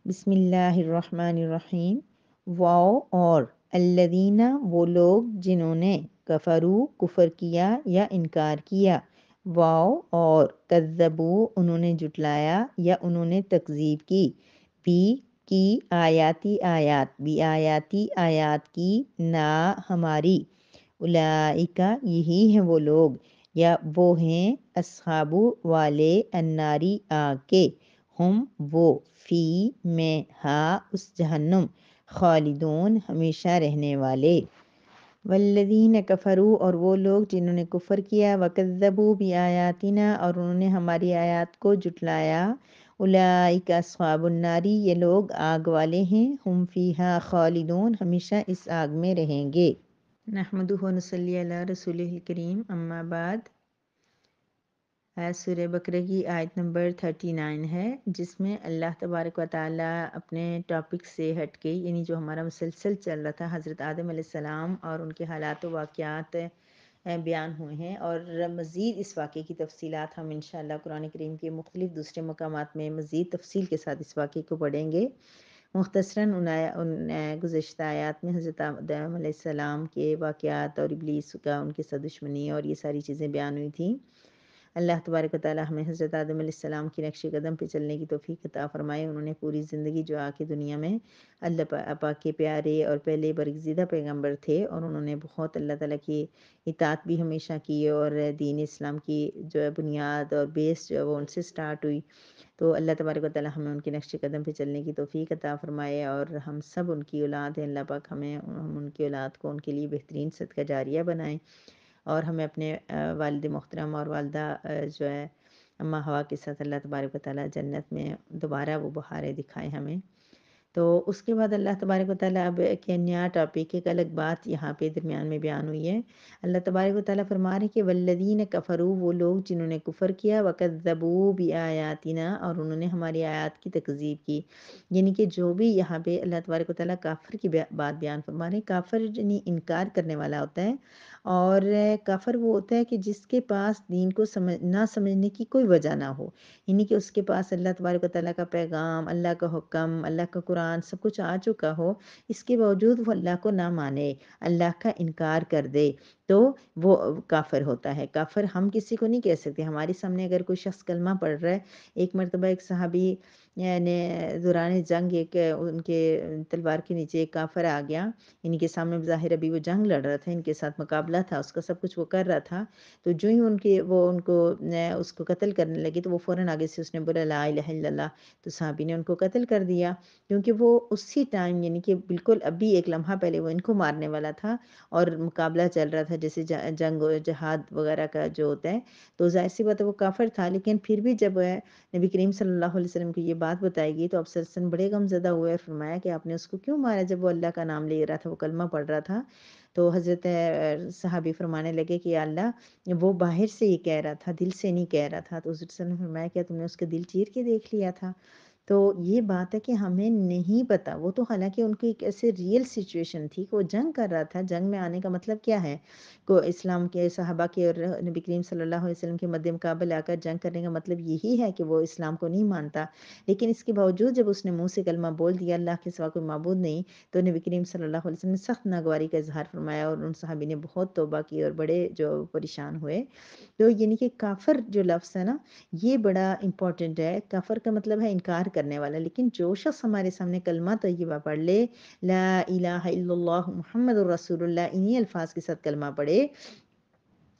بسم اللہ الرحمن الرحیم۔ واو اور الذین وہ لوگ جنہوں نے کفرو کفر کیا یا انکار کیا، واو اور کذبو انہوں نے جھٹلایا یا انہوں نے تکذیب کی آیاتی آیات بھی آیاتی آیات کی نا ہماری، اولئک یہی ہیں وہ لوگ یا وہ ہیں اصحاب والے الناری آگ کے، ہم وہ فی میں ہا اس جہنم خالدون ہمیشہ رہنے والے۔ والذین کفروا اور وہ لوگ جنہوں نے کفر کیا، وکذبوا بآیاتنا اور انہوں نے ہماری آیات کو جھٹلایا، اولئک اصحاب الناری یہ لوگ آگ والے ہیں، ہم فیہا خالدون ہمیشہ اس آگ میں رہیں گے۔ نحمدہ و نصلی علی رسولہ الکریم، اما بعد۔ سورہ بقرہ کی آیت نمبر 39 ہے، جس میں اللہ تبارک و تعالیٰ اپنے ٹاپک سے ہٹ کے، یعنی جو ہمارا مسلسل چل رہا تھا حضرت آدم علیہ السلام اور ان کے حالات و واقعات بیان ہوئے ہیں، اور مزید اس واقعے کی تفصیلات ہم انشاءاللہ قرآن کریم کے مختلف دوسرے مقامات میں مزید تفصیل کے ساتھ اس واقعے کو پڑھیں گے۔ مختصراً ان گزشتہ آیات میں حضرت آدم علیہ السلام کے واقعات اور ابلیس کا ان کے ساتھ دشمنی اور یہ ساری چیزیں بیان ہوئی تھیں۔ اللہ تبارک و تعالیٰ ہمیں حضرت آدم علیہ السلام کی نقش قدم پہ چلنے کی توفیق عطا فرمائے۔ انہوں نے پوری زندگی جو آ کے دنیا میں اللہ پاک کے پیارے اور پہلے برگزیدہ پیغمبر تھے، اور انہوں نے بہت اللہ تعالیٰ کی اطاعت بھی ہمیشہ کی، اور دین اسلام کی جو ہے بنیاد اور بیس جو ہے وہ ان سے سٹارٹ ہوئی۔ تو اللہ تبارک و تعالیٰ ہمیں ان کے نقش قدم پہ چلنے کی توفیق عطا فرمائے، اور ہم سب ان کی اولاد ہیں، اللہ پاک ہم ان کی اولاد کو ان کے لیے بہترین صدقہ جاریہ بنائیں، اور ہمیں اپنے والد محترم اور والدہ جو ہے اماں ہوا کے ساتھ اللہ تبارک و تعالیٰ جنت میں دوبارہ وہ بہاریں دکھائے ہمیں۔ تو اس کے بعد اللہ تبارک و تعالیٰ اب ایک نیا ٹاپک، ایک الگ بات یہاں پہ درمیان میں بیان ہوئی ہے۔ اللہ تبارک و تعالیٰ فرما رہے کہ والذین کفروا وہ لوگ جنہوں نے کفر کیا، وکذبوا بآیاتنا اور انہوں نے ہماری آیات کی تکذیب کی، یعنی کہ جو بھی یہاں پہ اللہ تبارک و تعالیٰ کافر کی بات بیان فرما رہے ہیں۔ کافر یعنی انکار کرنے والا ہوتا ہے، اور کافر وہ ہوتا ہے کہ جس کے پاس دین کو نہ سمجھنے کی کوئی وجہ نہ ہو، یعنی کہ اس کے پاس اللہ تبارک و تعالیٰ کا پیغام، اللہ کا حکم، اللہ کا قرآن سب کچھ آ چکا ہو، اس کے باوجود وہ اللہ کو نہ مانے، اللہ کا انکار کر دے، تو وہ کافر ہوتا ہے۔ کافر ہم کسی کو نہیں کہہ سکتے۔ ہمارے سامنے اگر کوئی شخص کلمہ پڑھ رہا ہے، ایک مرتبہ ایک صحابی نے دوران جنگ ایک ان کے تلوار کے نیچے ایک کافر آ گیا، ان کے سامنے بظاہر ابھی وہ جنگ لڑ رہا تھا، ان کے ساتھ مقابلہ تھا، اس کا سب کچھ وہ کر رہا تھا، تو جو ہی ان کو اس کو قتل کرنے لگے، تو وہ فوراً آگے سے اس نے بولا لا الہ الا اللہ، تو صحابی نے ان کو قتل کر دیا، کیونکہ وہ اسی ٹائم یعنی کہ بالکل ابھی ایک لمحہ پہلے وہ ان کو مارنے والا تھا، اور مقابلہ چل رہا تھا جیسے جنگ و جہاد وغیرہ کا جو ہوتا ہے، تو ظاہر سی بات ہے وہ کافر تھا۔ لیکن پھر بھی جب نبی کریم صلی اللہ علیہ وسلم کی یہ بات بتائی گئی، تو آپ صلی اللہ علیہ وسلم بڑے غمزدہ ہوئے اور فرمایا کہ آپ نے اس کو کیوں مارا جب وہ اللہ کا نام لے رہا تھا، وہ کلمہ پڑھ رہا تھا؟ تو حضرت صحابی فرمانے لگے کہ یا اللہ وہ باہر سے یہ کہہ رہا تھا، دل سے نہیں کہہ رہا تھا۔ تو حضرت صلی اللہ علیہ وسلم نے فرمایا کیا تم نے اس کے دل چیر کے دیکھ لیا تھا؟ تو یہ بات ہے کہ ہمیں نہیں پتا، وہ تو حالانکہ ان کی ایک ایسے ریئل سچویشن تھی کہ وہ جنگ کر رہا تھا۔ جنگ میں آنے کا مطلب کیا ہے؟ کو اسلام کے صحابہ کے اور نبی کریم صلی اللہ علیہ وسلم کے مد مقابل آ کر جنگ کرنے کا مطلب یہی ہے کہ وہ اسلام کو نہیں مانتا، لیکن اس کے باوجود جب اس نے منہ سے کلمہ بول دیا اللہ کے سوا کوئی معبود نہیں، تو نبی کریم صلی اللہ علیہ وسلم نے سخت ناگواری کا اظہار فرمایا، اور ان صحابی نے بہت توبہ کی اور بڑے جو پریشان ہوئے۔ تو یعنی کہ کافر جو لفظ ہے نا، یہ بڑا امپورٹنٹ ہے۔ کافر کا مطلب ہے انکار کرنے والا، لیکن جو شخص ہمارے سامنے کلمہ طیبہ پڑھ لے، لا الہ الا اللہ محمد الرسول اللہ، انہی الفاظ کے ساتھ کلمہ پڑھے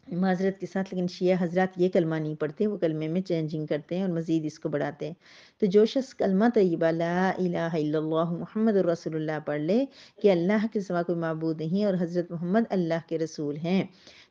معذرت کے ساتھ، لیکن شیعہ حضرات یہ کلمہ نہیں پڑھتے، وہ کلمے میں چینجنگ کرتے ہیں اور مزید اس کو بڑھاتے ہیں۔ تو جو شخص کلمہ طیبہ لا الہ الا اللہ محمد الرسول اللہ پڑھ لے کہ اللہ کے سوا کوئی معبود نہیں اور حضرت محمد اللہ کے رسول ہیں،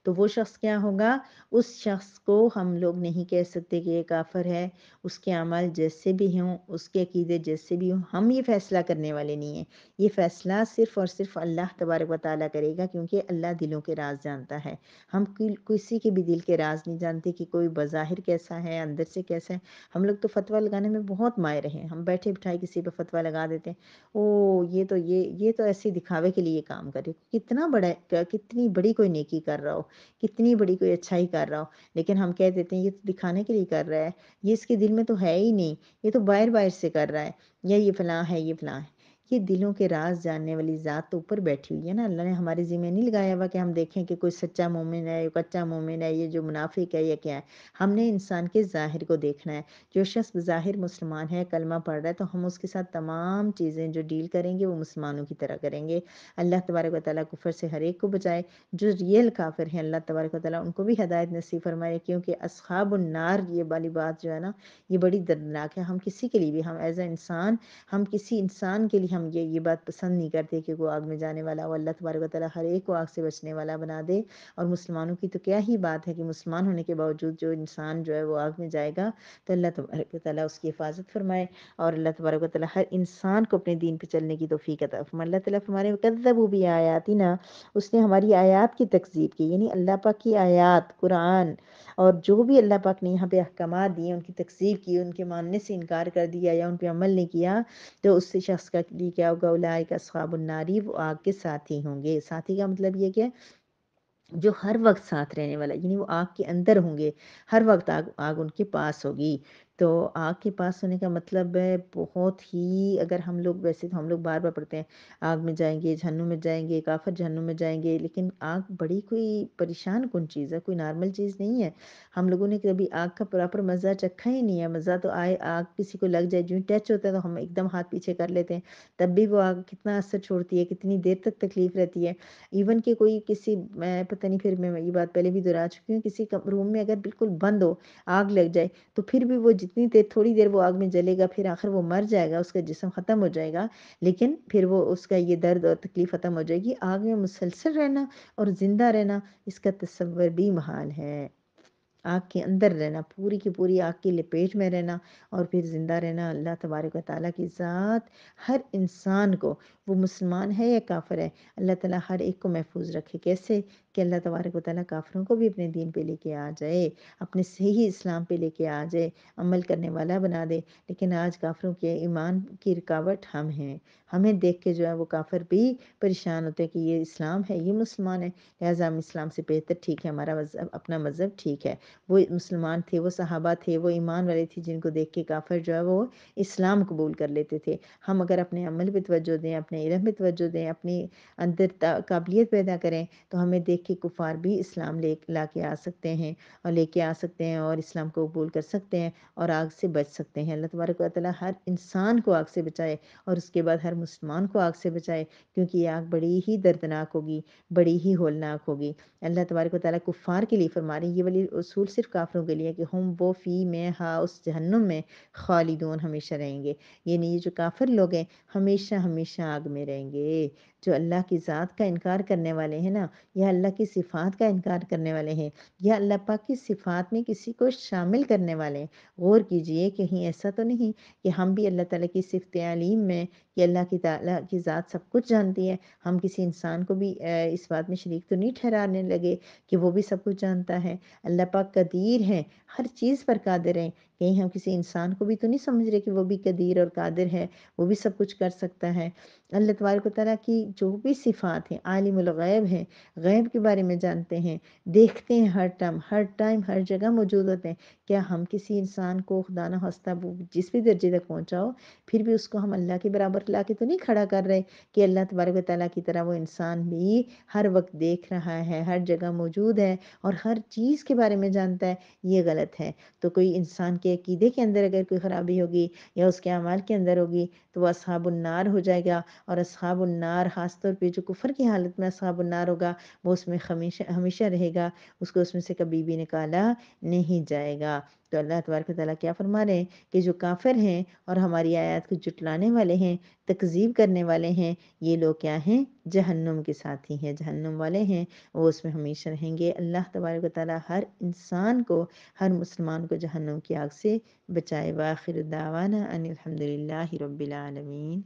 تو وہ شخص کیا ہوگا؟ اس شخص کو ہم لوگ نہیں کہہ سکتے کہ یہ کافر ہے۔ اس کے اعمال جیسے بھی ہوں، اس کے عقیدے جیسے بھی ہوں، ہم یہ فیصلہ کرنے والے نہیں ہیں۔ یہ فیصلہ صرف اور صرف اللہ تبارک و تعالیٰ کرے گا، کیونکہ اللہ دلوں کے راز جانتا ہے۔ ہم کسی کے بھی دل کے راز نہیں جانتے کہ کوئی بظاہر کیسا ہے، اندر سے کیسا ہے۔ ہم لوگ تو فتویٰ لگانے میں بہت ماہر ہیں، ہم بیٹھے بٹھائے کسی پہ فتویٰ لگا دیتے ہیں، او یہ تو ایسے دکھاوے کے لیے کام کرے، کتنا بڑا کتنی بڑی کوئی نیکی کر رہا ہو، کتنی بڑی کوئی اچھائی کر رہا ہو، لیکن ہم کہہ دیتے ہیں یہ تو دکھانے کے لیے کر رہا ہے، یہ اس کے دل میں تو ہے ہی نہیں، یہ تو باہر باہر سے کر رہا ہے، یا یہ فلاں ہے یہ فلاں ہے۔ یہ دلوں کے راز جاننے والی ذات تو اوپر بیٹھی ہوئی ہے نا، اللہ نے ہمارے ذمہ نہیں لگایا ہوا کہ ہم دیکھیں کہ کوئی سچا مومن ہے، کچا مومن ہے، یہ جو منافق ہے یا کیا ہے۔ ہم نے انسان کے ظاہر کو دیکھنا ہے۔ جو شخص بظاہر مسلمان ہے، کلمہ پڑھ رہا ہے، تو ہم اس کے ساتھ تمام چیزیں جو ڈیل کریں گے وہ مسلمانوں کی طرح کریں گے۔ اللہ تبارک و تعالیٰ کفر سے ہر ایک کو بچائے۔ جو ریئل کافر ہیں اللہ تبارک و تعالیٰ ان کو بھی ہدایت نصیب فرمائے، کیونکہ اصحاب النار یہ والی بات جو ہے نا یہ بڑی دردناک ہے۔ ہم کسی کے لیے بھی، ہم ایز اے انسان، ہم کسی انسان کے لیے ہم یہ بات پسند نہیں کرتے کہ وہ آگ میں جانے والا ہو۔ اللہ تبارک و تعالیٰ ہر ایک کو آگ سے بچنے والا بنا دے، اور مسلمانوں کی تو کیا ہی بات ہے کہ مسلمان ہونے کے باوجود جو انسان جو ہے وہ آگ میں جائے گا تو اللہ تبارک و تعالیٰ اس کی حفاظت فرمائے، اور اللہ تبارک و تعالیٰ ہر انسان کو اپنے دین پہ چلنے کی توفیق عطا فرمائے۔ اللہ تعالیٰ فرمانے کذبوا بآیاتنا، اس نے ہماری آیات کی تکذیب کی، یعنی اللہ پاک کی آیات قرآن اور جو بھی اللہ پاک نے یہاں پہ احکامات دیے ان کی تکذیب کی، ان کے ماننے سے انکار کر دیا یا ان پہ عمل نہیں کیا، تو اس سے شخص کا لیے کیا ہوگا؟ اولئک اصحاب الناری، وہ آگ کے ساتھی ہوں گے۔ ساتھی کا مطلب یہ کہ جو ہر وقت ساتھ رہنے والا، یعنی وہ آگ کے اندر ہوں گے، ہر وقت آگ ان کے پاس ہوگی۔ تو آگ کے پاس ہونے کا مطلب ہے بہت ہی، اگر ہم لوگ ویسے تو ہم لوگ بار بار پڑھتے ہیں آگ میں جائیں گے، جہنم میں جائیں گے، کافر جہنم میں جائیں گے، لیکن آگ بڑی کوئی پریشان کن چیز ہے، کوئی نارمل چیز نہیں ہے۔ ہم لوگوں نے کبھی آگ کا پراپر مزہ چکھا ہی نہیں ہے۔ مزہ تو آئے، آگ کسی کو لگ جائے، جو ٹچ ہوتا ہے تو ہم ایک دم ہاتھ پیچھے کر لیتے ہیں، تب بھی وہ آگ کتنا اثر چھوڑتی ہے، کتنی دیر تک تکلیف رہتی ہے۔ ایون کہ کوئی کسی، میں پتہ نہیں، پھر میں یہ بات پہلے بھی دہرا چکی ہوں، کسی روم میں اگر بالکل بند ہو، آگ لگ جائے، تو پھر بھی وہ جتنی دیر، تھوڑی دیر وہ آگ میں جلے گا، پھر آخر وہ مر جائے گا، اس کا جسم ختم ہو جائے گا، لیکن پھر وہ اس کا یہ درد اور تکلیف ختم ہو جائے گی۔ آگ میں مسلسل رہنا اور زندہ رہنا، اس کا تصور بھی محال ہے۔ آگ کے اندر رہنا، پوری کی پوری آگ کی لپیٹ میں رہنا اور پھر زندہ رہنا۔ اللہ تبارک و تعالیٰ کی ذات ہر انسان کو، وہ مسلمان ہے یا کافر ہے، اللہ تعالیٰ ہر ایک کو محفوظ رکھے۔ کیسے؟ کہ اللہ تبارک و تعالیٰ کافروں کو بھی اپنے دین پہ لے کے آ جائے، اپنے صحیح اسلام پہ لے کے آ جائے، عمل کرنے والا بنا دے۔ لیکن آج کافروں کے ایمان کی رکاوٹ ہم ہیں۔ ہمیں دیکھ کے جو ہے وہ کافر بھی پریشان ہوتے ہیں کہ یہ اسلام ہے، یہ مسلمان ہے، لہٰذا ہم اسلام سے بہتر، ٹھیک ہے ہمارا مذہب، اپنا مذہب ٹھیک ہے۔ وہ مسلمان تھے، وہ صحابہ تھے، وہ ایمان والے تھے، جن کو دیکھ کے کافر جو ہے وہ اسلام قبول کر لیتے تھے۔ ہم اگر اپنے عمل پہ توجہ دیں، اپنے علم پہ توجہ دیں، اپنی اندر قابلیت پیدا کریں، تو ہمیں دیکھ کے کفار بھی اسلام لا کے آ سکتے ہیں، اور لے کے آ سکتے ہیں، اور اسلام کو قبول کر سکتے ہیں اور آگ سے بچ سکتے ہیں۔ اللہ تبارک و تعالیٰ ہر انسان کو آگ سے بچائے، اور اس کے بعد ہر مسلمان کو آگ سے بچائے، کیونکہ یہ آگ بڑی ہی دردناک ہوگی، بڑی ہی ہولناک ہوگی۔ اللہ تبارک و تعالیٰ کفار کے لیے فرما رہی ہیں، یہ والی اصول صرف کافروں کے لیے کہ ہم وہ فی میں ہا، اس جہنم میں خالدون، ہمیشہ رہیں گے۔ یعنی یہ جو کافر لوگ ہیں ہمیشہ ہمیشہ آگ میں رہیں گے۔ جو اللہ کی ذات کا انکار کرنے والے ہیں نا، یا اللہ کی صفات کا انکار کرنے والے ہیں، یا اللہ پاک کی صفات میں کسی کو شامل کرنے والے ہیں، غور کیجئے کہیں ایسا تو نہیں کہ ہم بھی اللہ تعالیٰ کی صفت علیم میں، کہ اللہ کی تعالیٰ کی ذات سب کچھ جانتی ہے، ہم کسی انسان کو بھی اس بات میں شریک تو نہیں ٹھہرانے لگے کہ وہ بھی سب کچھ جانتا ہے۔ اللہ پاک قدیر ہیں، ہر چیز پر قادر ہیں، کہیں ہم کسی انسان کو بھی تو نہیں سمجھ رہے کہ وہ بھی قدیر اور قادر ہے، وہ بھی سب کچھ کر سکتا ہے۔ اللہ تبارک و تعالیٰ کی جو بھی صفات ہیں، عالم الغیب ہیں، غیب کے بارے میں جانتے ہیں، دیکھتے ہیں، ہر ٹائم ہر جگہ موجود ہوتے ہیں۔ کیا ہم کسی انسان کو خدا نہ خواستہ وہ جس بھی درجے تک پہنچا ہو، پھر بھی اس کو ہم اللہ کے برابر لا کے تو نہیں کھڑا کر رہے کہ اللہ تبارک و تعالیٰ کی طرح وہ انسان بھی ہر وقت دیکھ رہا ہے، ہر جگہ موجود ہے اور ہر چیز کے بارے میں جانتا ہے؟ یہ غلط ہے۔ تو کوئی انسان کے عقیدے کے اندر اگر کوئی خرابی ہوگی یا اس کے اعمال کے اندر ہوگی تو وہ اصحاب النار ہو جائے گا، اور اصحاب النار، خاص طور پہ جو کفر کی حالت میں اصحاب النار ہوگا، وہ اس میں ہمیشہ ہمیشہ رہے گا، اس کو اس میں سے کبھی بھی نکالا نہیں جائے گا۔ تو اللہ تبارک و تعالیٰ کیا فرما رہے ہیں کہ جو کافر ہیں اور ہماری آیات کو جھٹلانے والے ہیں، تکذیب کرنے والے ہیں، یہ لوگ کیا ہیں؟ جہنم کے ساتھی ہیں، جہنم والے ہیں، وہ اس میں ہمیشہ رہیں گے۔ اللہ تبارک و تعالیٰ ہر انسان کو، ہر مسلمان کو جہنم کی آگ سے بچائے۔ وآخر دعوانا ان الحمد للہ رب العالمین۔